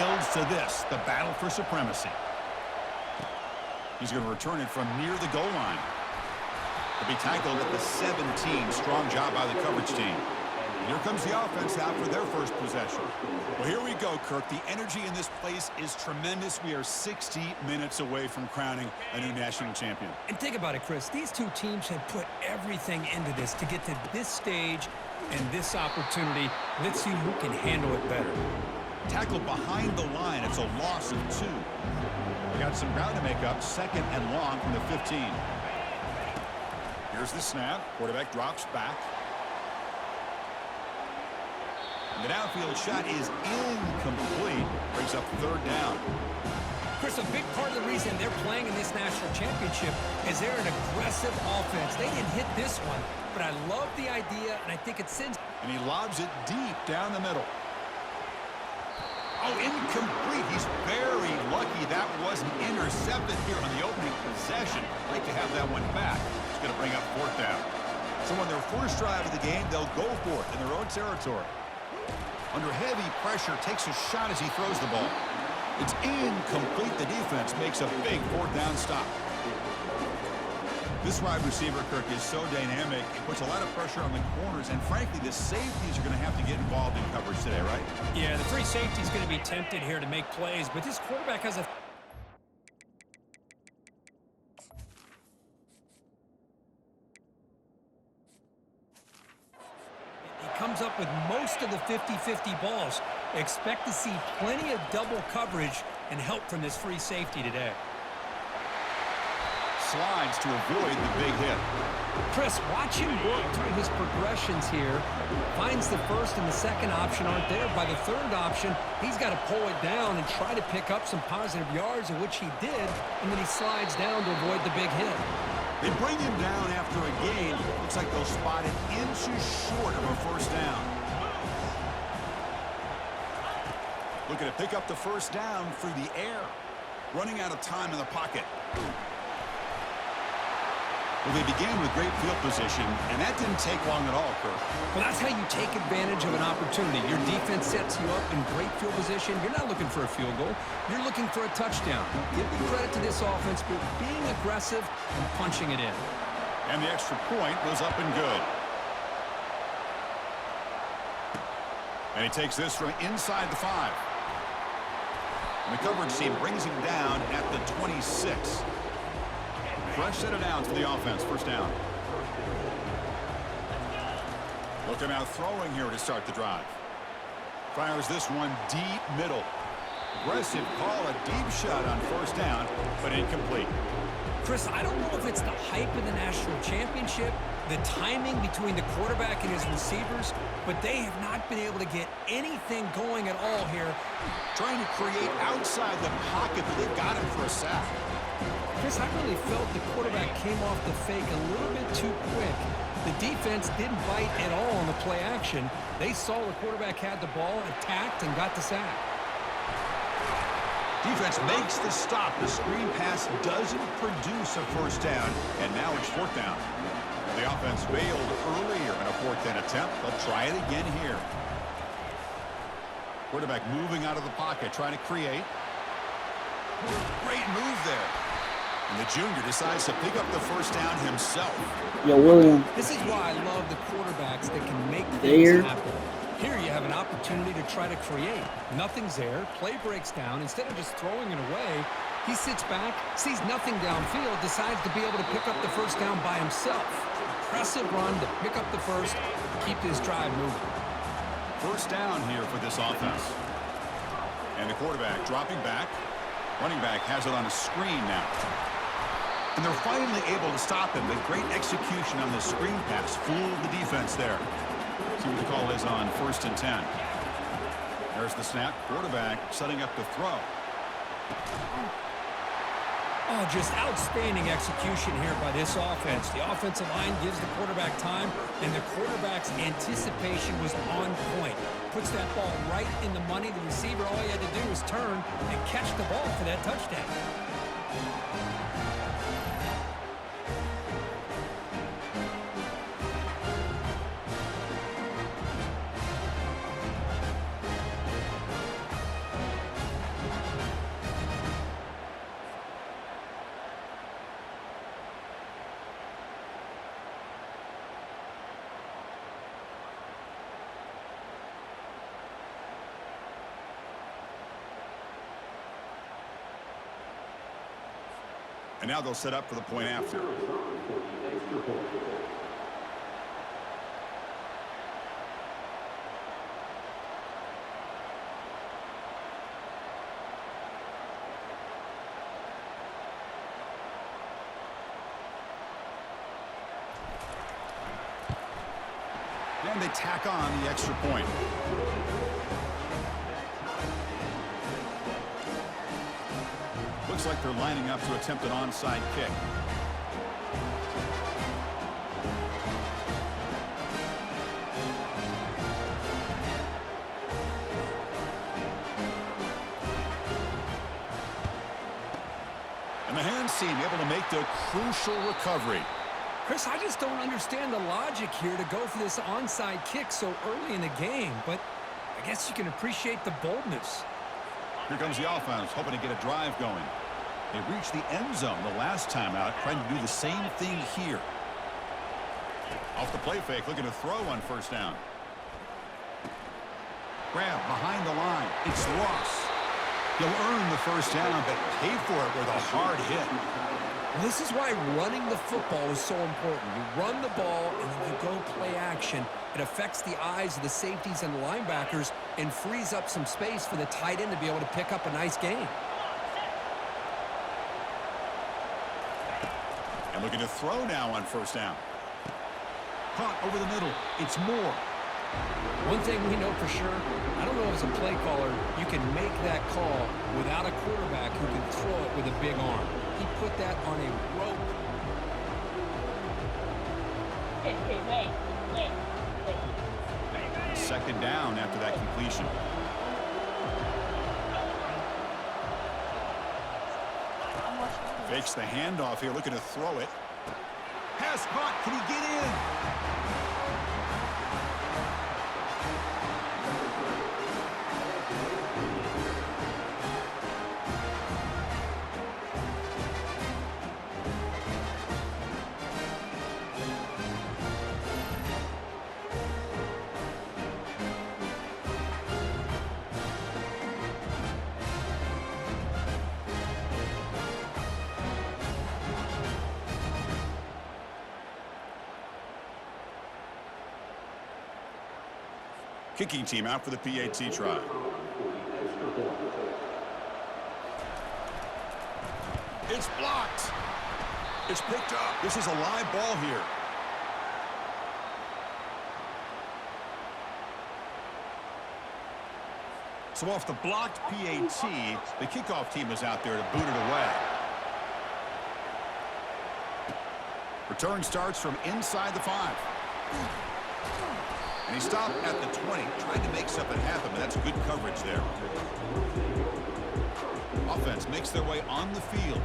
builds to this, the battle for supremacy. He's going to return it from near the goal line. He'll be tackled at the 17. Strong job by the coverage team. And here comes the offense out for their first possession. Well, here we go, Kirk. The energy in this place is tremendous. We are 60 minutes away from crowning a new national champion. And think about it, Chris. These two teams have put everything into this to get to this stage and this opportunity. Let's see who can handle it better. Tackled behind the line. It's a loss of 2. We got some ground to make up. 2nd and long from the 15. Here's the snap. Quarterback drops back. And the downfield shot is incomplete. Brings up 3rd down. Chris, a big part of the reason they're playing in this national championship is they're an aggressive offense. They didn't hit this one, but I love the idea, and I think it sends. And he lobs it deep down the middle. Oh, incomplete. He's very lucky that wasn't intercepted here on the opening possession. I'd like to have that one back. It's going to bring up 4th down. So on their first drive of the game, they'll go for it in their own territory. Under heavy pressure, takes a shot as he throws the ball. It's incomplete. The defense makes a big 4th down stop. This wide receiver, Kirk, is so dynamic. It puts a lot of pressure on the corners, and frankly, the safeties are going to have to get involved in coverage today, right? Yeah, the free safety is going to be tempted here to make plays, but this quarterback has a... comes up with most of the 50-50 balls. Expect to see plenty of double coverage and help from this free safety today. Slides to avoid the big hit. Chris, watch him work through his progressions here. Finds the 1st and the 2nd option aren't there. By the 3rd option, he's got to pull it down and try to pick up some positive yards, of which he did, and then he slides down to avoid the big hit. They bring him down after a gain. Looks like they'll spot it inches short of a 1st down. Looking to pick up the 1st down through the air. Running out of time in the pocket. Well, they began with great field position, and that didn't take long at all, Kirk. Well, that's how you take advantage of an opportunity. Your defense sets you up in great field position. You're not looking for a field goal. You're looking for a touchdown. Give the credit to this offense for being aggressive and punching it in. And the extra point was up and good. And he takes this from inside the 5. And the coverage team brings him down at the 26. Fresh set of downs for the offense. 1st down. Looking out throwing here to start the drive. Fires this one deep middle. Aggressive call, a deep shot on 1st down, but incomplete. Chris, I don't know if it's the hype of the national championship, the timing between the quarterback and his receivers, but they have not been able to get anything going at all here. Trying to create outside the pocket, but they've got him for a sack. Chris, I really felt the quarterback came off the fake a little bit too quick. The defense didn't bite at all on the play action. They saw the quarterback had the ball, attacked, and got the sack. Defense makes the stop. The screen pass doesn't produce a 1st down, and now it's 4th down. The offense failed earlier in a 4th down attempt. They'll try it again here. Quarterback moving out of the pocket, trying to create. Great move there. And the junior decides to pick up the 1st down himself. Yo, William. This is why I love the quarterbacks that can make things happen. Here you have an opportunity to try to create. Nothing's there. Play breaks down. Instead of just throwing it away, he sits back, sees nothing downfield, decides to be able to pick up the 1st down by himself. Impressive run to pick up the 1st, keep this drive moving. 1st down here for this offense. And the quarterback dropping back. Running back has it on a screen now. And they're finally able to stop him with great execution on the screen pass. Fooled the defense there. See what the call is on 1st and 10. There's the snap. Quarterback setting up the throw. Oh, just outstanding execution here by this offense. The offensive line gives the quarterback time, and the quarterback's anticipation was on point. Puts that ball right in the money. The receiver, all he had to do was turn and catch the ball for that touchdown. And now they'll set up for the point after. And they tack on the extra point. Looks like they're lining up to attempt an onside kick. And the hands team able to make the crucial recovery. Chris, I just don't understand the logic here to go for this onside kick so early in the game, but I guess you can appreciate the boldness. Here comes the offense, hoping to get a drive going. They reached the end zone the last time out, trying to do the same thing here. Off the play fake, looking to throw on first down. Grab behind the line. It's lost. He'll earn the first down, but pay for it with a hard hit. Well, this is why running the football is so important. You run the ball, and then you go play action. It affects the eyes of the safeties and the linebackers and frees up some space for the tight end to be able to pick up a nice gain. And looking to throw now on first down. Caught over the middle. It's Moore. One thing we know for sure, I don't know as a play caller, you can make that call without a quarterback who can throw it with a big arm. He put that on a rope. Second down after that completion. Fakes the handoff here, looking to throw it. Pass caught. Can he get in? Kicking team out for the PAT try. It's blocked. It's picked up. This is a live ball here. So off the blocked PAT, the kickoff team is out there to boot it away. Return starts from inside the 5. And he stopped at the 20, trying to make something happen, but that's good coverage there. Offense makes their way on the field.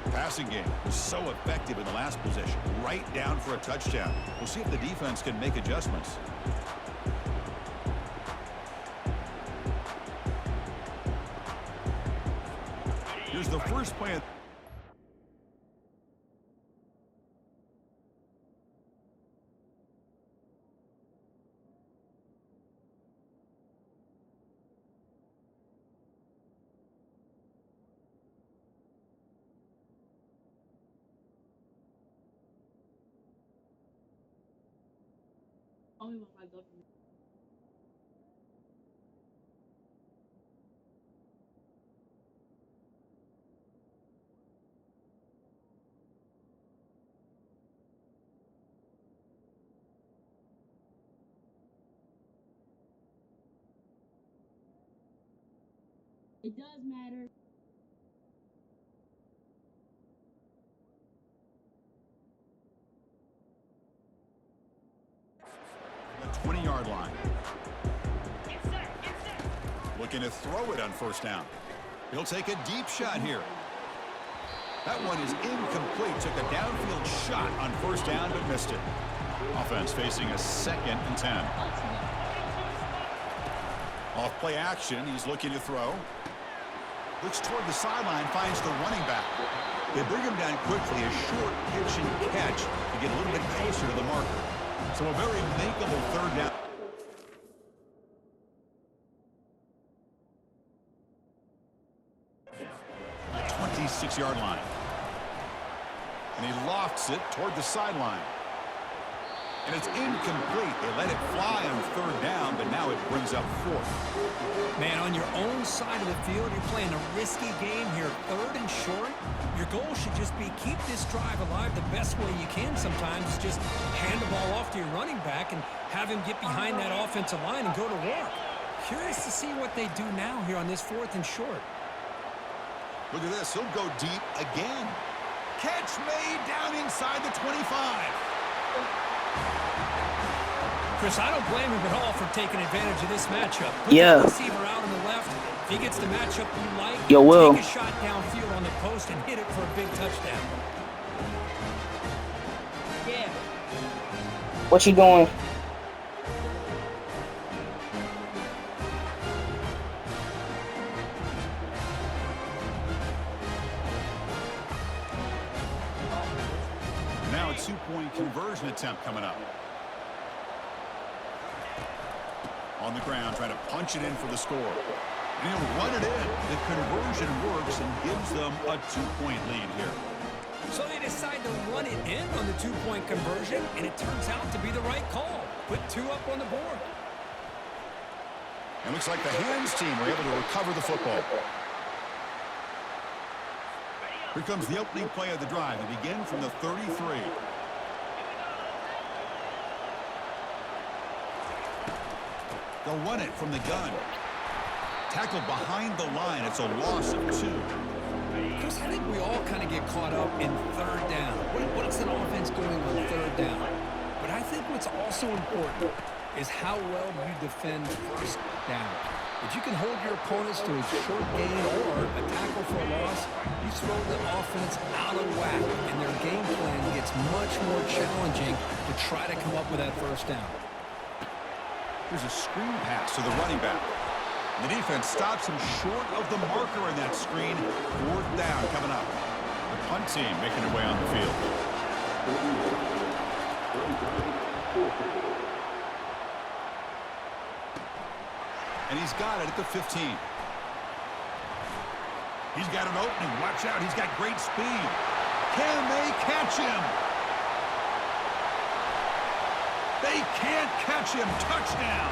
Passing game was so effective in the last possession, right down for a touchdown. We'll see if the defense can make adjustments. Here's the first play. It does matter. The 20-yard line. Looking to throw it on first down. He'll take a deep shot here. That one is incomplete. Took a downfield shot on first down, but missed it. Offense facing a 2nd and 10. Off play action, he's looking to throw. Looks toward the sideline, finds the running back. They bring him down quickly, a short pitch and catch to get a little bit closer to the marker. So a very makeable third down. The 26-yard line. And he lofts it toward the sideline. And it's incomplete. They let it fly on third down, but now it brings up fourth. Man, on your own side of the field, you're playing a risky game here. Third and short. Your goal should just be keep this drive alive the best way you can sometimes. Is just hand the ball off to your running back and have him get behind that offensive line and go to work. Curious to see what they do now here on this fourth and short. Look at this. He'll go deep again. Catch made down inside the 25. Chris, I don't blame him at all for taking advantage of this matchup. Put the receiver out on the left. If he gets the matchup you like, take a shot downfield on the post and hit it for a big touchdown. Yeah. What you doing? Now a two-point conversion attempt coming up. On the ground, trying to punch it in for the score. And he'll run it in. The conversion works and gives them a two-point lead here. So they decide to run it in on the two-point conversion, and it turns out to be the right call. Put two up on the board. And looks like the hands team were able to recover the football. Here comes the opening play of the drive. They begin from the 33. They'll run it from the gun. Tackled behind the line. It's a loss of 2. Chris, I think we all kind of get caught up in third down. What is an offense doing on third down? But I think what's also important is how well you defend first down. If you can hold your opponents to a short gain or a tackle for a loss, you throw the offense out of whack, and their game plan gets much more challenging to try to come up with that first down. Here's a screen pass to the running back. The defense stops him short of the marker in that screen. Fourth down coming up. The punt team making their way on the field. And he's got it at the 15. He's got an opening. Watch out. He's got great speed. Can they catch him? They can't catch him. Touchdown.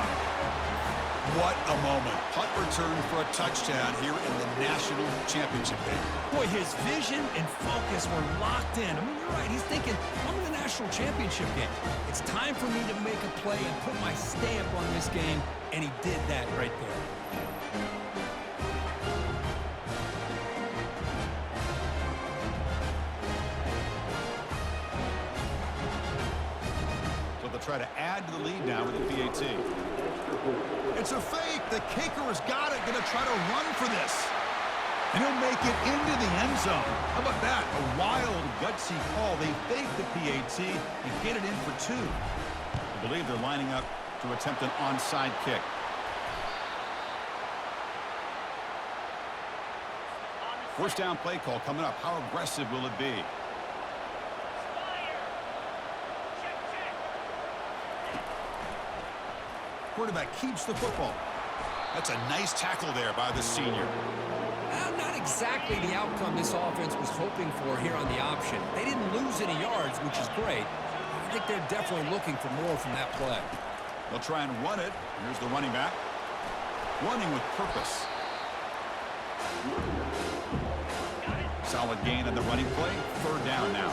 What a moment. Punt return for a touchdown here in the national championship game. Boy, his vision and focus were locked in. I mean, you're right. He's thinking, I'm in the national championship game. It's time for me to make a play and put my stamp on this game, and he did that right there. Try to add to the lead now with the PAT. It's a fake. The kicker has got it. Going to try to run for this. And he'll make it into the end zone. How about that? A wild, gutsy call. They fake the PAT and get it in for 2. I believe they're lining up to attempt an onside kick. First down play call coming up. How aggressive will it be? Quarterback keeps the football. That's a nice tackle there by the senior. Not exactly the outcome this offense was hoping for here on the option. They didn't lose any yards, which is great. I think they're definitely looking for more from that play. They'll try and run it. Here's the running back. Running with purpose. Solid gain on the running play. Third down now.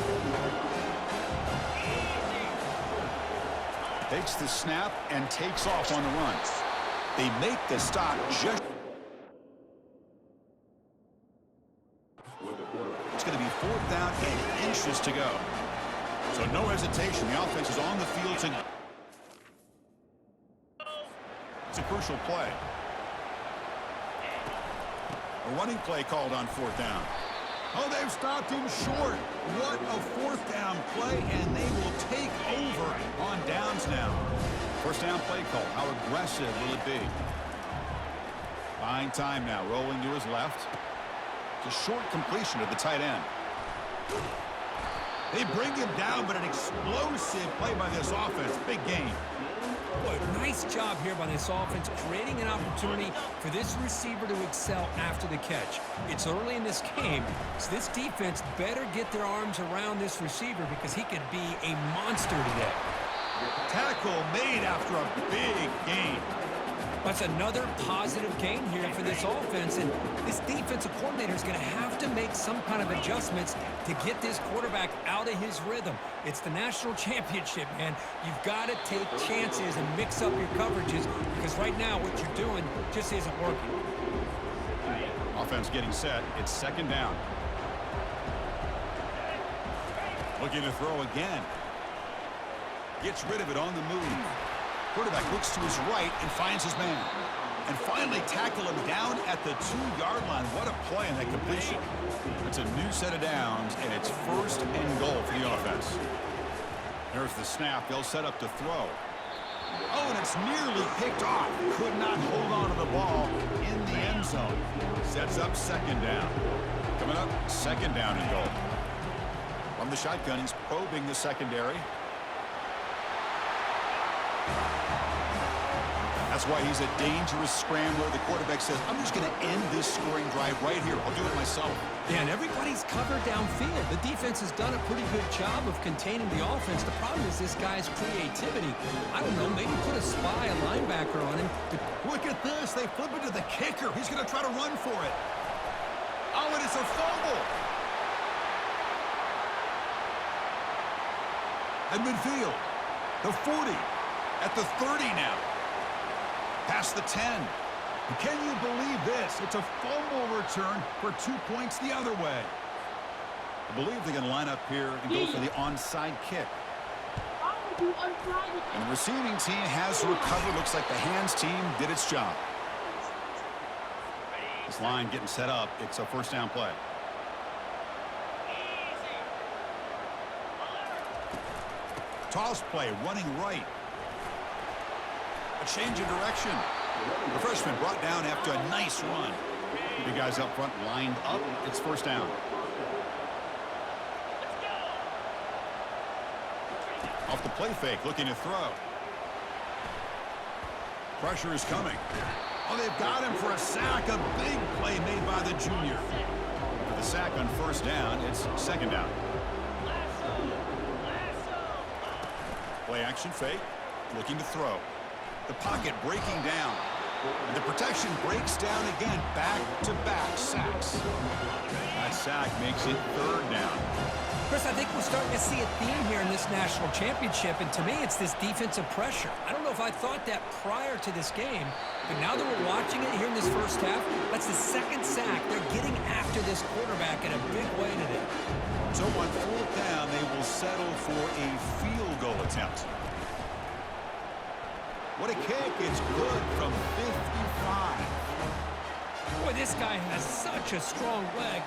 Takes the snap and takes off on the run. They make the stop just. It's going to be fourth down and inches to go. So no hesitation. The offense is on the field to. It's a crucial play. A running play called on fourth down. Oh, they've stopped him short. What a fourth down play, and they will take over on downs now. First down play call. How aggressive will it be? Buying time now, rolling to his left. It's a short completion to the tight end. They bring him down, but an explosive play by this offense. Big gain. Boy, nice job here by this offense, creating an opportunity for this receiver to excel after the catch. It's early in this game, so this defense better get their arms around this receiver because he could be a monster today. Tackle made after a big gain. That's another positive gain here for this offense, and this defensive coordinator is going to have to make some kind of adjustments to get this quarterback out of his rhythm. It's the national championship, man. You've got to take chances and mix up your coverages because right now what you're doing just isn't working. Offense getting set. It's second down. Looking to throw again. Gets rid of it on the move. Quarterback looks to his right and finds his man. And finally tackle him down at the 2-yard line. What a play in that completion. It's a new set of downs, and it's first and goal for the offense. There's the snap. They'll set up to throw. Oh, and it's nearly picked off. Could not hold on to the ball in the end zone. Sets up second down. Coming up, second down and goal. From the shotgun, he's probing the secondary. That's why he's a dangerous scrambler. The quarterback says, I'm just going to end this scoring drive right here. I'll do it myself. Yeah, and everybody's covered downfield. The defense has done a pretty good job of containing the offense. The problem is this guy's creativity. I don't know, maybe put a spy, a linebacker on him. Look at this. They flip it to the kicker. He's going to try to run for it. Oh, and it's a fumble. At midfield. The 40. At the 30 now. Past the 10. And can you believe this? It's a fumble return for 2 points the other way. I believe they're going to line up here and go for the onside kick. And the receiving team has recovered. Looks like the hands team did its job. This line getting set up. It's a first down play. Toss play, running right. A change of direction. The freshman brought down after a nice run. The guys up front lined up. It's first down. Off the play fake, looking to throw. Pressure is coming. Oh, they've got him for a sack. A big play made by the junior. For the sack on first down, it's second down. Play action fake, looking to throw. The pocket breaking down. And the protection breaks down again. Back-to-back sacks. That sack makes it third down. Chris, I think we're starting to see a theme here in this national championship, and to me, it's this defensive pressure. I don't know if I thought that prior to this game, but now that we're watching it here in this first half, that's the second sack. They're getting after this quarterback in a big way today. So on fourth down, they will settle for a field goal attempt. What a kick. It's good from 55. Boy, this guy has such a strong leg.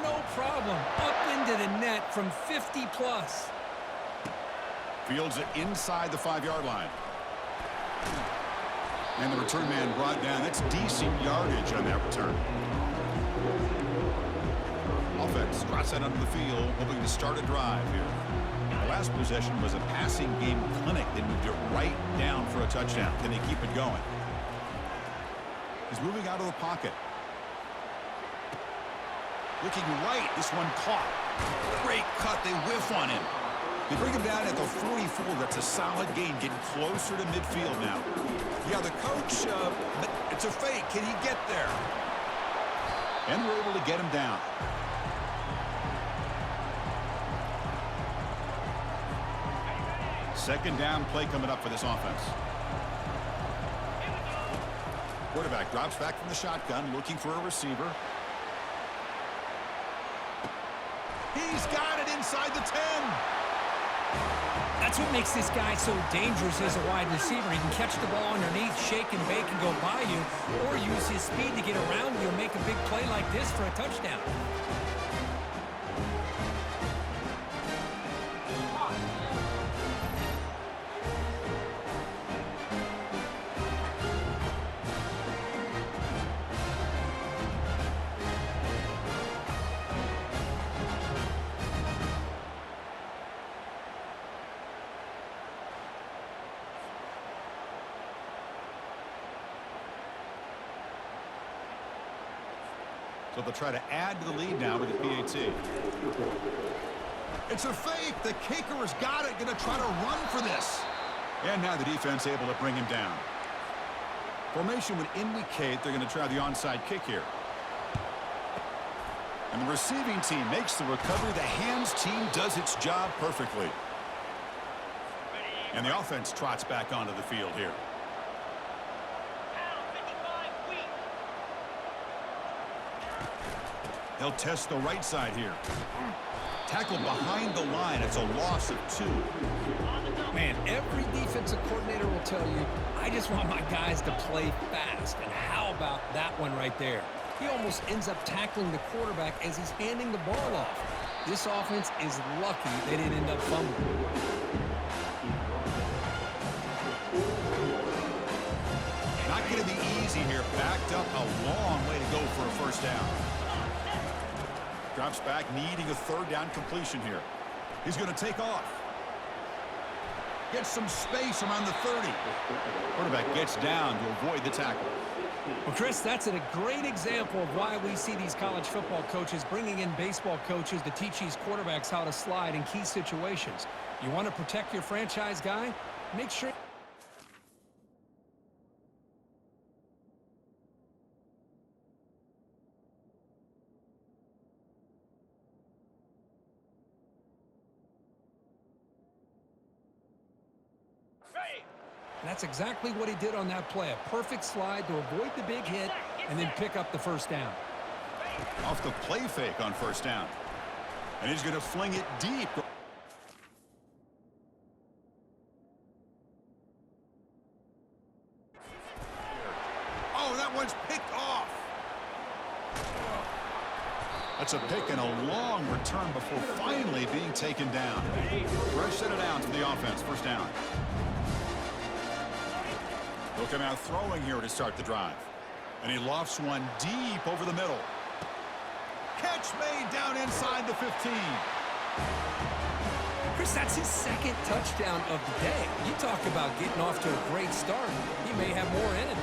No problem. Up into the net from 50-plus. Fields it inside the 5-yard line. And the return man brought down. That's decent yardage on that return. Offense drops that onto the field, hoping to start a drive here. The last possession was a passing game clinic. They moved it right down for a touchdown. Can they keep it going? He's moving out of the pocket. Looking right. This one caught. Great cut. They whiff on him. They bring him down at the 44. That's a solid gain. Getting closer to midfield now. Yeah, the coach, it's a fake. Can he get there? And we're able to get him down. Second down play coming up for this offense. Quarterback drops back from the shotgun, looking for a receiver. He's got it inside the 10. That's what makes this guy so dangerous as a wide receiver. He can catch the ball underneath, shake and bake and go by you, or use his speed to get around you and make a big play like this for a touchdown. So they'll try to add to the lead now with the PAT. It's a fake. The kicker has got it. Going to try to run for this. And now the defense able to bring him down. Formation would indicate they're going to try the onside kick here. And the receiving team makes the recovery. The hands team does its job perfectly. And the offense trots back onto the field here. They'll test the right side here. Tackle behind the line. It's a loss of 2. Man, every defensive coordinator will tell you, I just want my guys to play fast. And how about that one right there? He almost ends up tackling the quarterback as he's handing the ball off. This offense is lucky they didn't end up fumbling. Not going to be easy here. Backed up a long way to go for a first down. Drops back, needing a third down completion here. He's going to take off. Gets some space around the 30. Quarterback gets down to avoid the tackle. Well, Chris, that's a great example of why we see these college football coaches bringing in baseball coaches to teach these quarterbacks how to slide in key situations. You want to protect your franchise guy? Make sure... That's exactly what he did on that play. A perfect slide to avoid the big hit and then pick up the first down. Off the play fake on first down. And he's going to fling it deep. Oh, that one's picked off. That's a pick and a long return before finally being taken down. Fresh set it down to the offense. First down. He'll come out throwing here to start the drive. And he lofts one deep over the middle. Catch made down inside the 15. Chris, that's his second touchdown of the day. You talk about getting off to a great start. He may have more in him.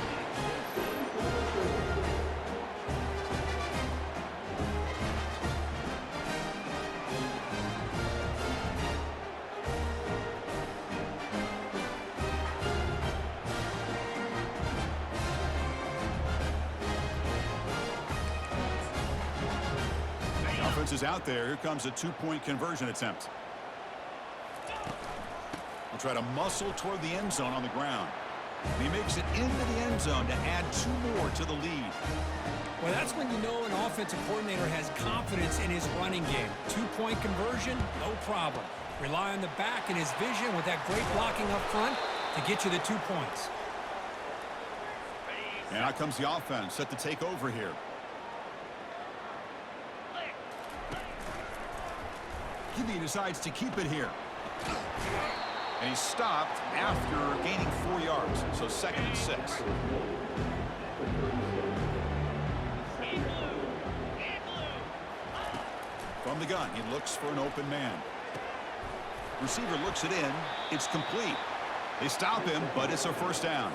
Is out there. Here comes a 2-point conversion attempt. We'll try to muscle toward the end zone on the ground. He makes it into the end zone to add 2 more to the lead. Well, that's when you know an offensive coordinator has confidence in his running game. 2-point conversion, no problem. Rely on the back and his vision with that great blocking up front to get you the 2 points. And out comes the offense set to take over here. He decides to keep it here. And he's stopped after gaining 4 yards. So 2nd and 6. From the gun, he looks for an open man. Receiver looks it in. It's complete. They stop him, but it's a first down.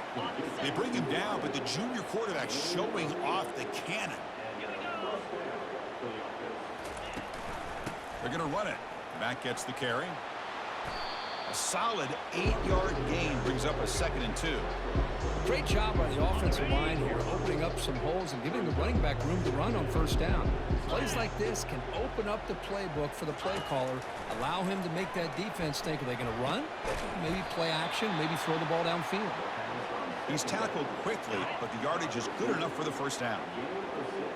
They bring him down, but the junior quarterback showing off the cannon. They're going to run it. Back gets the carry. A solid 8-yard gain brings up a 2nd and 2. Great job by the offensive line here, opening up some holes and giving the running back room to run on first down. Plays like this can open up the playbook for the play caller, allow him to make that defense think, are they going to run? Maybe play action, maybe throw the ball downfield. He's tackled quickly, but the yardage is good enough for the first down.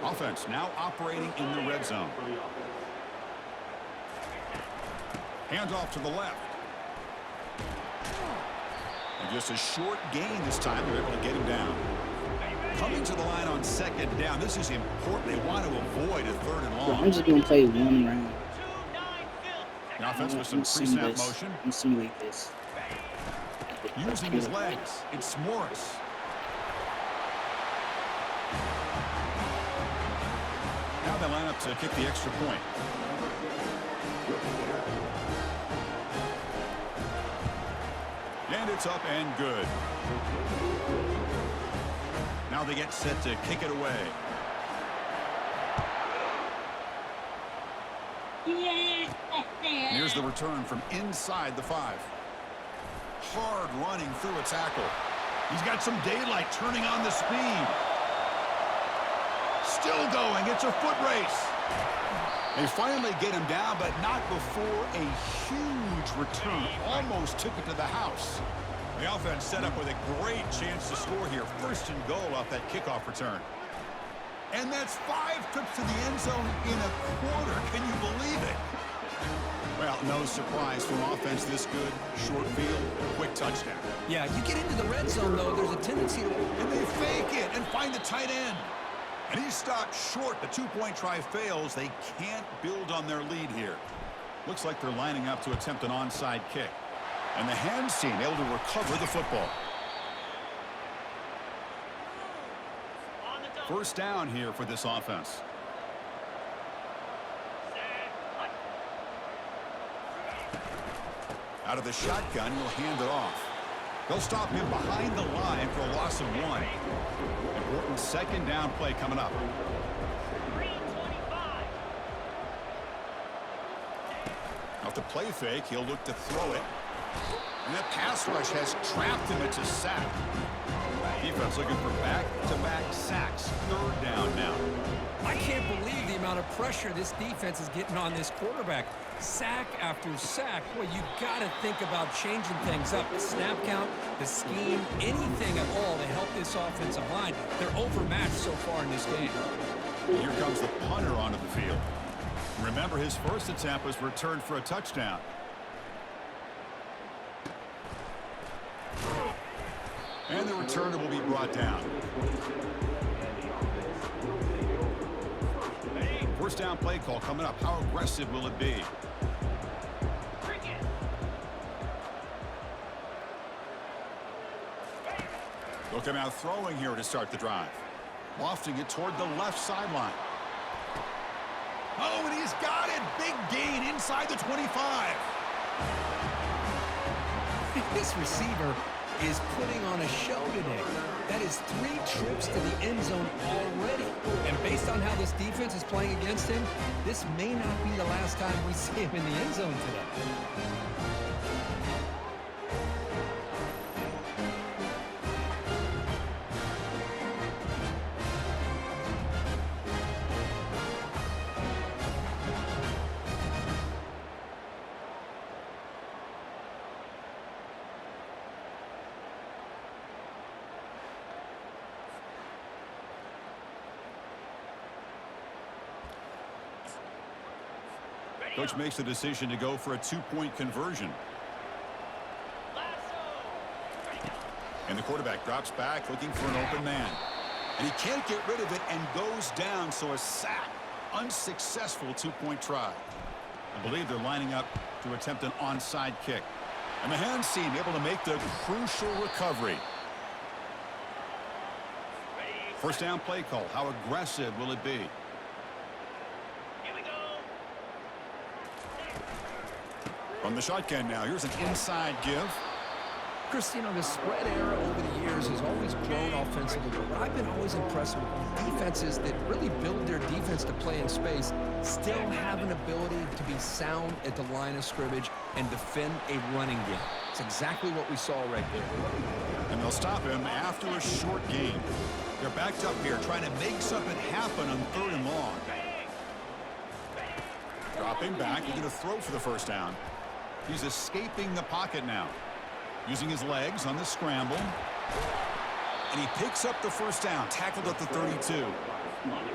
Offense now operating in the red zone. Hands off to the left. And just a short gain this time. They're able to get him down. Coming to the line on 2nd down. This is important. They want to avoid a 3rd and long. I'm just going to play one round. The offense with some pre-snap motion. Insinuate this. Using his legs. It's Morris. Now they line up to kick the extra point. And it's up and good. Now they get set to kick it away. Here's the return from inside the 5. Hard running through a tackle. He's got some daylight turning on the speed. Still going. It's a foot race. They finally get him down, but not before a huge return. Almost took it to the house. The offense set up with a great chance to score here. First and goal off that kickoff return. And that's 5 trips to the end zone in a quarter. Can you believe it? Well, no surprise from offense this good. Short field, quick touchdown. Yeah, you get into the red zone, though, there's a tendency to... And they fake it and find the tight end. And he's stopped short. The two-point try fails. They can't build on their lead here. Looks like they're lining up to attempt an onside kick. And the hands team able to recover the football. First down here for this offense. Out of the shotgun, he'll hand it off. They'll stop him behind the line for a loss of 1. Important second down play coming up. Off the play fake, he'll look to throw it. And that pass rush has trapped him into sack. Defense looking for back-to-back sacks. Third down now. I can't believe the amount of pressure this defense is getting on this quarterback. Sack after sack. Boy, you got to think about changing things up. The snap count, the scheme, anything at all to help this offensive line. They're overmatched so far in this game. Here comes the punter onto the field. Remember, his first attempt was returned for a touchdown. And the returner will be brought down. First down play call coming up. How aggressive will it be? Looking out throwing here to start the drive. Lofting it toward the left sideline. Oh, and he's got it. Big gain inside the 25. This receiver is putting on a show today. That is 3 trips to the end zone already. And based on how this defense is playing against him, this may not be the last time we see him in the end zone today. Coach makes the decision to go for a 2-point conversion. And the quarterback drops back looking for an open man. And he can't get rid of it and goes down, so a sack. Unsuccessful 2-point try. I believe they're lining up to attempt an onside kick. And the hands team able to make the crucial recovery. First down play call. How aggressive will it be? From the shotgun now, here's an inside give. Chris, you know, the spread era over the years has always grown offensively, but I've been always impressed with defenses that really build their defense to play in space, still have an ability to be sound at the line of scrimmage and defend a running game. It's exactly what we saw right there. And they'll stop him after a short gain. They're backed up here trying to make something happen on 3rd and long. Dropping back, he's going to throw for the first down. He's escaping the pocket now. Using his legs on the scramble. And he picks up the first down. Tackled at the 32.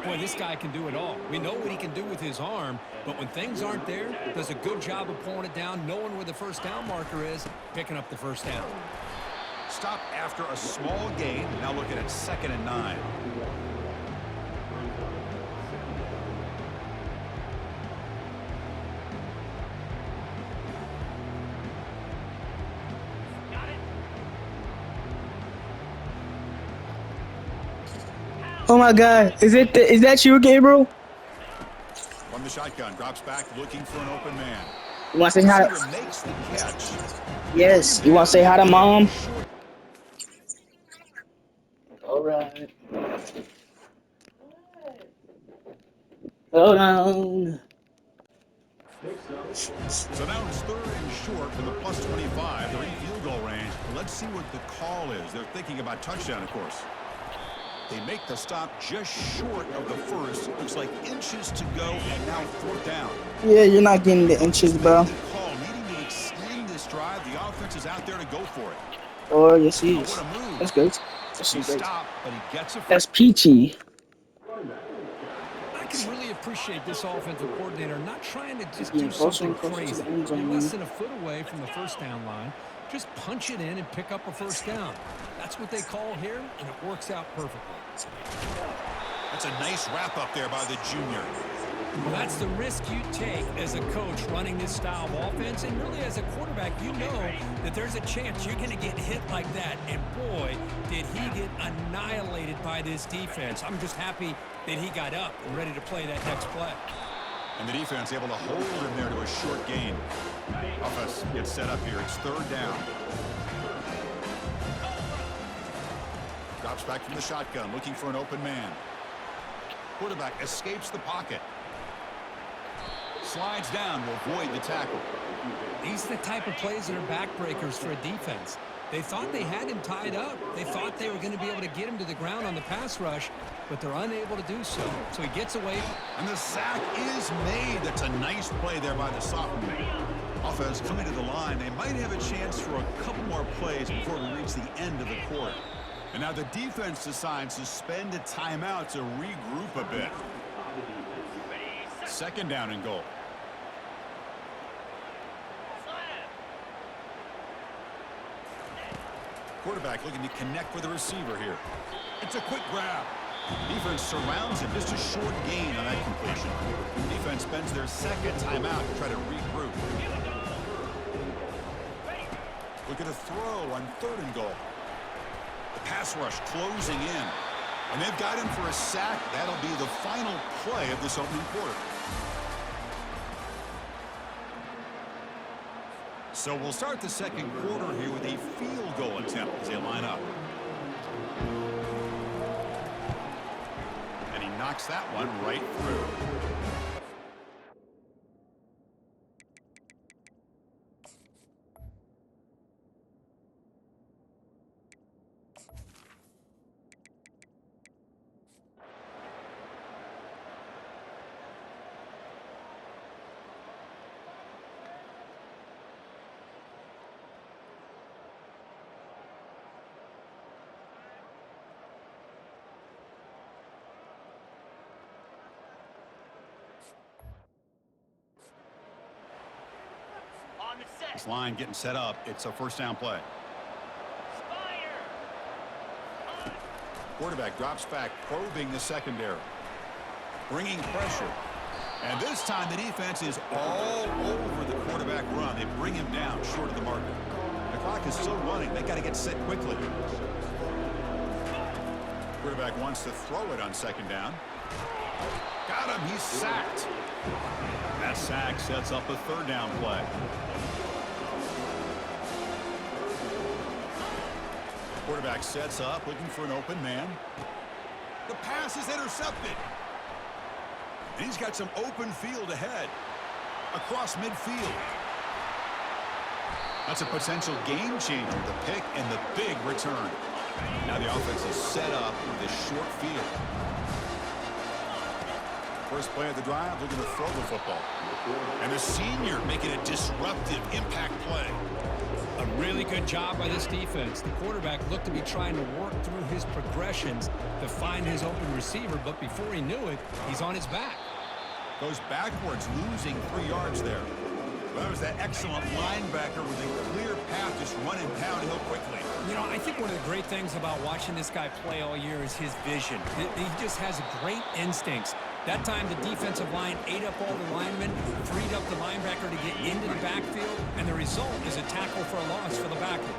Boy, this guy can do it all. We know what he can do with his arm, but when things aren't there, does a good job of pulling it down, knowing where the first down marker is, picking up the first down. Stop after a small gain. Now looking at 2nd and 9. Oh my God! Is that you, Gabriel? From the shotgun, drops back, looking for an open man. You want to say hi? Makes the catch. Yes. You want to say hi to Mom? All right. Hold on. So now it's 3rd and short from the plus 25. They're in field goal range. Let's see what the call is. They're thinking about touchdown, of course. They make the stop just short of the first. Looks like inches to go, and now 4th down. Yeah, you're not getting the inches, bro. The call needing to extend this drive. The offense is out there to go for it. Oh, yes, he Oh, is. what a move. That's great. That's He great. stopped, but he gets a That's peachy. I can really appreciate this offensive coordinator not trying to just Getting do closer and something closer to crazy. the end They're zone. less than a foot away from the first down line. Just punch it in and pick up a first down. That's what they call here, and it works out perfectly. That's a nice wrap up there by the junior. Well, that's the risk you take as a coach running this style of offense, and really as a quarterback, you know that there's a chance you're going to get hit like that, and boy, did he get annihilated by this defense. I'm just happy that he got up and ready to play that next play. And the defense able to hold him there to a short gain. Offense gets set up here. It's 3rd down. Drops back from the shotgun, looking for an open man. Quarterback escapes the pocket. Slides down, will avoid the tackle. These are the type of plays that are backbreakers for a defense. They thought they had him tied up. They thought they were going to be able to get him to the ground on the pass rush, but they're unable to do so. So he gets away. And the sack is made. That's a nice play there by the sophomore. Offense coming to the line. They might have a chance for a couple more plays before we reach the end of the quarter. And now the defense decides to spend a timeout to regroup a bit. 2nd down and goal. Quarterback looking to connect with the receiver here. It's a quick grab. Defense surrounds him. Just a short gain on that completion. Defense spends their 2nd timeout to try to regroup. Look at a throw on 3rd and goal. The pass rush closing in. And they've got him for a sack. That'll be the final play of this opening quarter. So we'll start the 2nd quarter here with a field goal attempt as they line up. And he knocks that one right through. This line getting set up. It's a 1st down play. Quarterback drops back, probing the secondary. Bringing pressure. And this time the defense is all over the quarterback run. They bring him down short of the marker. The clock is still running. They got to get set quickly. Quarterback wants to throw it on 2nd down. Got him. He's sacked. That sack sets up a 3rd down play. Quarterback sets up, looking for an open man. The pass is intercepted. And he's got some open field ahead. Across midfield. That's a potential game changer, the pick and the big return. Now the offense is set up with a short field. First play of the drive, looking to throw the football. And the senior making a disruptive impact play. A really good job by this defense. The quarterback looked to be trying to work through his progressions to find his open receiver, but before he knew it, he's on his back. Goes backwards, losing 3 yards there. Well, that was that excellent linebacker with a clear path, just running downhill quickly. You know, I think one of the great things about watching this guy play all year is his vision. He just has great instincts. That time, the defensive line ate up all the linemen, freed up the linebacker to get into the backfield, and the result is a tackle for a loss for the backer.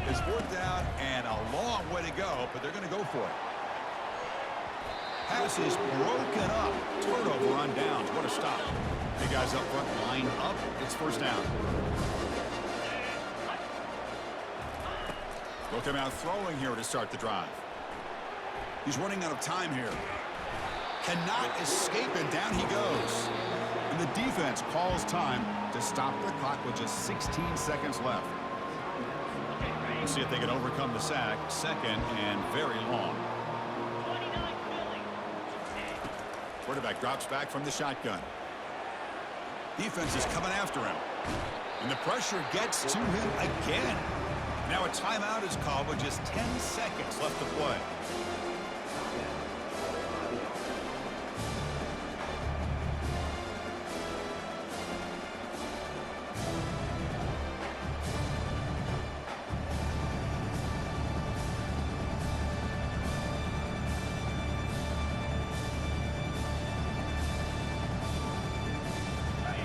It's 4th down and a long way to go, but they're going to go for it. Pass is broken up. Turnover on downs. What a stop. Big guys up front, line up. It's 1st down. They'll come out throwing here to start the drive. He's running out of time here. Cannot escape, and down he goes. And the defense calls time to stop the clock with just 16 seconds left. We'll see if they can overcome the sack. Second and very long. Quarterback drops back from the shotgun. Defense is coming after him. And the pressure gets to him again. Now a timeout is called with just 10 seconds left to play.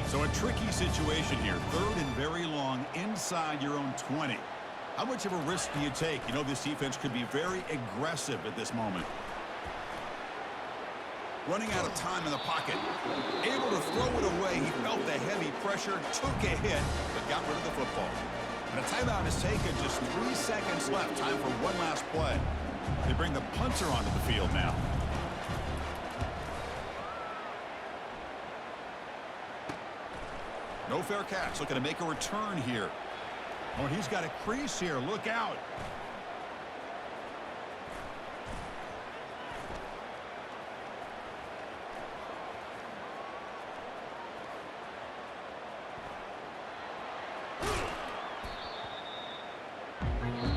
So a tricky situation here. Third and very long inside your own 20. How much of a risk do you take? You know this defense could be very aggressive at this moment. Running out of time in the pocket. Able to throw it away. He felt the heavy pressure, took a hit, but got rid of the football. And a timeout is taken. Just 3 seconds left. Time for one last play. They bring the punter onto the field now. No fair catch. Looking to make a return here. Oh, he's got a crease here. Look out.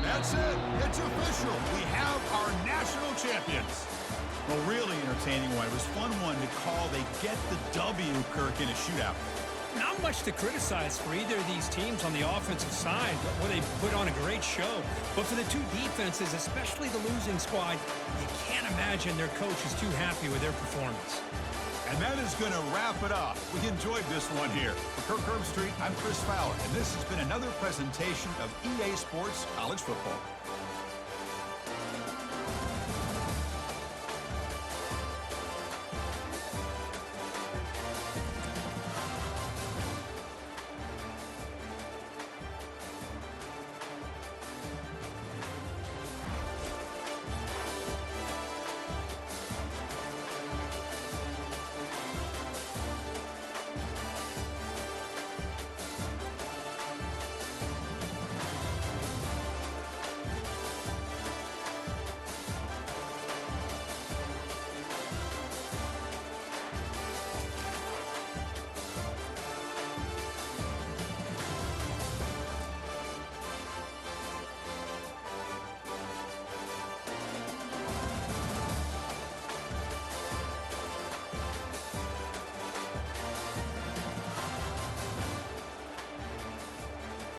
That's it. It's official. We have our national champions. Well, really entertaining one. It was fun one to call. They get the W, Kirk, in a shootout. Not much to criticize for either of these teams on the offensive side, where they put on a great show. But for the two defenses, especially the losing squad, you can't imagine their coach is too happy with their performance. And that is going to wrap it up. We enjoyed this one here. For Kirk Herbstreit, I'm Chris Fowler, and this has been another presentation of EA Sports College Football.